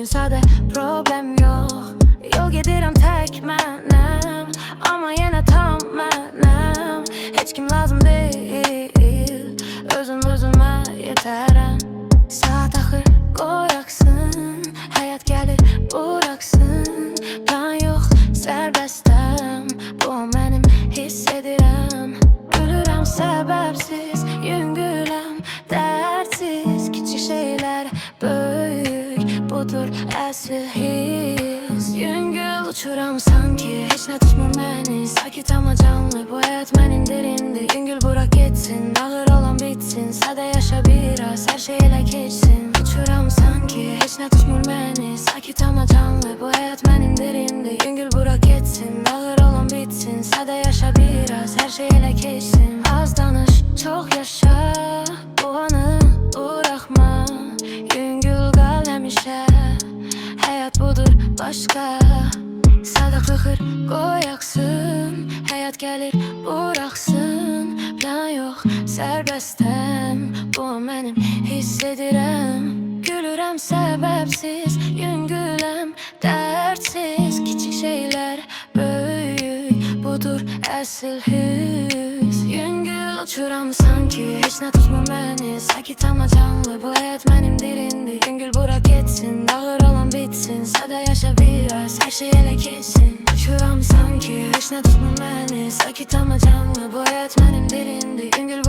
sade problem yok. Yol gedirəm tək mənim, amma yenə tam mənim. Heç kim lazım deyil, özümə yetərəm. Saat axır, qoy aksın, həyat gəlir, buraxsın. Plan yox, sərbəstəm, bu mənim hiss edirəm. Gülürəm səbəbsiz, yüngüləm, dərdsiz. Kiçik şeylər böyük, budur əsl hiss. Yüngül uçuram sanki, heç nə tutmur məni. Sakit amma canlı, bu həyat mənim dilimdir. Yüngül bırak getsin, ağır olan bitsin. Sadə yaşa biraz, hər şey elə keçsin. Uçuram sanki, heç nə tutmur məni. Sakit amma canlı, bu həyat mənim dilimdir. Yüngül bırak getsin, ağır olan bitsin. Sadə yaşa biraz, hər şey elə keçsin. Az danış, çox yaşa, bu anı buraxma. Yüngül qal həmişə, həyat budur başqa. Sadaq axır, qoy aksın, həyat gəlir, buraxsın. Plan yox, sərbəstəm, bu mənim hiss edirəm. Gülürəm səbəbsiz, yüngüləm, dərdsiz. Kiçik şeylər böyük, budur əsl hiss. Yüngül uçuram sanki, heç nə tutmur məni. Sakit amma canlı, bu həyat mənim dilimdir. Yüngül bırak getsin, ağır olan bitsin. Sadə yaşa biraz, hər şey elə keçsin. Uçuram sanki, heç nə tutmur məni. Sakit amma canlı, bu həyat mənim dilimdir. Yüngül